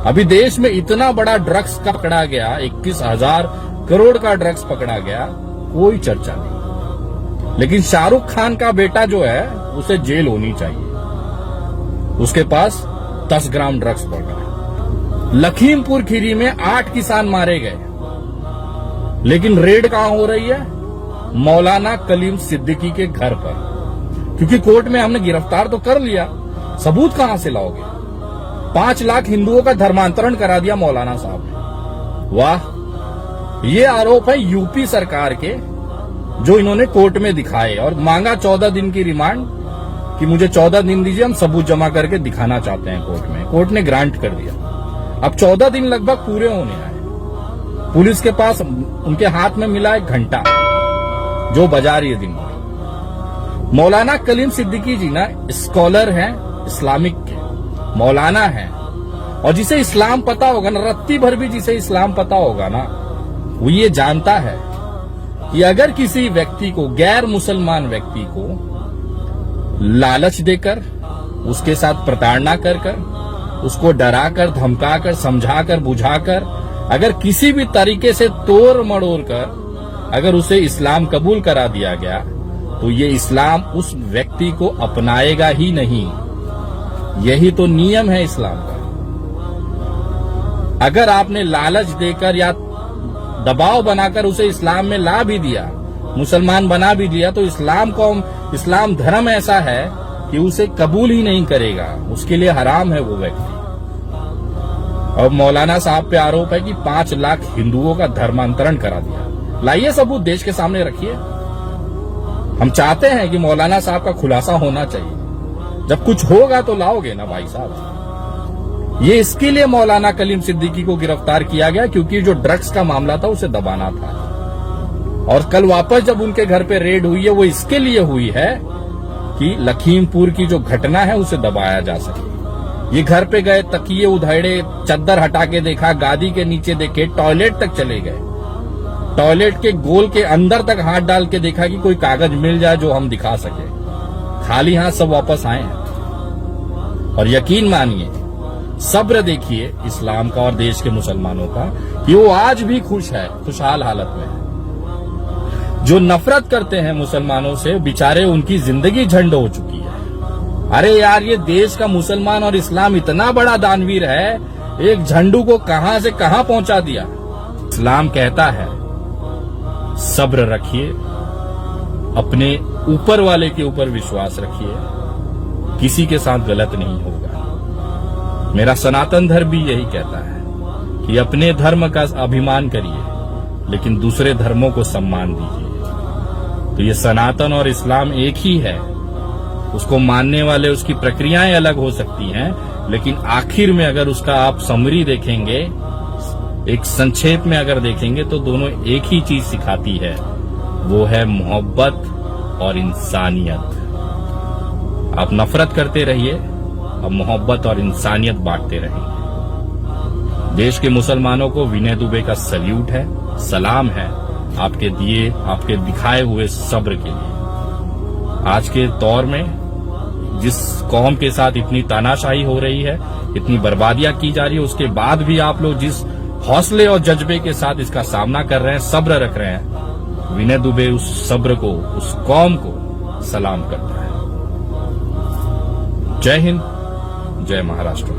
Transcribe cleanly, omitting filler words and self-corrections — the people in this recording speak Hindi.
अभी देश में इतना बड़ा ड्रग्स का पकड़ा गया, 21,000 करोड़ का ड्रग्स पकड़ा गया, कोई चर्चा नहीं। लेकिन शाहरुख खान का बेटा जो है उसे जेल होनी चाहिए, उसके पास 10 ग्राम ड्रग्स पकड़ा है। लखीमपुर खीरी में 8 किसान मारे गए, लेकिन रेड कहां हो रही है? मौलाना कलीम सिद्दीकी के घर पर, क्योंकि कोर्ट में हमने गिरफ्तार तो कर लिया, सबूत कहां से लाओगे? 5 लाख हिंदुओं का धर्मांतरण करा दिया मौलाना साहब ने। वाह, ये आरोप है यूपी सरकार के, जो इन्होंने कोर्ट में दिखाए और मांगा 14 दिन की रिमांड कि मुझे 14 दिन दीजिए, हम सबूत जमा करके दिखाना चाहते हैं कोर्ट में। कोर्ट ने ग्रांट कर दिया। अब 14 दिन लगभग पूरे होने आए। पुलिस के पास उनके हाथ में मिला 1 घंटा जो बजा रही है दिन भर। मौलाना कलीम सिद्दीकी जी ना स्कॉलर हैं, इस्लामिक के मौलाना हैं, और जिसे इस्लाम पता होगा ना, रत्ती भर भी जिसे इस्लाम पता होगा ना, वो ये जानता है कि अगर किसी व्यक्ति को, गैर मुसलमान व्यक्ति को लालच देकर, उसके साथ प्रताड़ना कर कर, उसको डराकर, धमकाकर, समझाकर, बुझाकर, अगर किसी भी तरीके से तोड़ मड़ोड़ कर अगर उसे इस्लाम कबूल करा दिया गया, तो ये इस्लाम उस व्यक्ति को अपनाएगा ही नहीं। यही तो नियम है इस्लाम का। अगर आपने लालच देकर या दबाव बनाकर उसे इस्लाम में ला भी दिया, मुसलमान बना भी दिया, तो इस्लाम धर्म ऐसा है कि उसे कबूल ही नहीं करेगा, उसके लिए हराम है वो व्यक्ति। और मौलाना साहब पे आरोप है कि 5 लाख हिंदुओं का धर्मांतरण करा दिया। लाइए सबूत देश के सामने रखिए। हम चाहते हैं कि मौलाना साहब का खुलासा होना चाहिए। जब कुछ होगा तो लाओगे ना भाई साहब। ये इसके लिए मौलाना कलीम सिद्दीकी को गिरफ्तार किया गया क्योंकि जो ड्रग्स का मामला था उसे दबाना था, और कल वापस जब उनके घर पे रेड हुई है वो इसके लिए हुई है कि लखीमपुर की जो घटना है उसे दबाया जा सके। ये घर पे गए, तकिए उधेड़े, चद्दर हटा के देखा, गादी के नीचे देखे, टॉयलेट तक चले गए, टॉयलेट के गोल के अंदर तक हाथ डाल के देखा कि कोई कागज मिल जाए जो हम दिखा सके। खाली हाथ सब वापस आए हैं। और यकीन मानिए, सब्र देखिए इस्लाम का और देश के मुसलमानों का, कि वो आज भी खुश है, खुशहाल हालत में है। जो नफरत करते हैं मुसलमानों से, बेचारे उनकी जिंदगी झंड हो चुकी है। अरे यार, ये देश का मुसलमान और इस्लाम इतना बड़ा दानवीर है, एक झंडू को कहां से कहां पहुंचा दिया। इस्लाम कहता है सब्र रखिए, अपने ऊपर वाले के ऊपर विश्वास रखिए, किसी के साथ गलत नहीं होगा। मेरा सनातन धर्म भी यही कहता है कि अपने धर्म का अभिमान करिए, लेकिन दूसरे धर्मों को सम्मान दीजिए। तो ये सनातन और इस्लाम एक ही है। उसको मानने वाले, उसकी प्रक्रियाएं अलग हो सकती हैं, लेकिन आखिर में अगर उसका आप समरी देखेंगे, एक संक्षेप में अगर देखेंगे, तो दोनों एक ही चीज सिखाती है, वो है मोहब्बत और इंसानियत। आप नफरत करते रहिए, अब मोहब्बत और इंसानियत बांटते रहेंगे। देश के मुसलमानों को विनय दुबे का सल्यूट है, सलाम है आपके दिए, आपके दिखाए हुए सब्र के लिए। आज के दौर में जिस कौम के साथ इतनी तानाशाही हो रही है, इतनी बर्बादियां की जा रही है, उसके बाद भी आप लोग जिस हौसले और जज्बे के साथ इसका सामना कर रहे हैं, सब्र रख रहे हैं, विनय दुबे उस सब्र को, उस कौम को सलाम करता है। जय हिंद, जय महाराष्ट्र।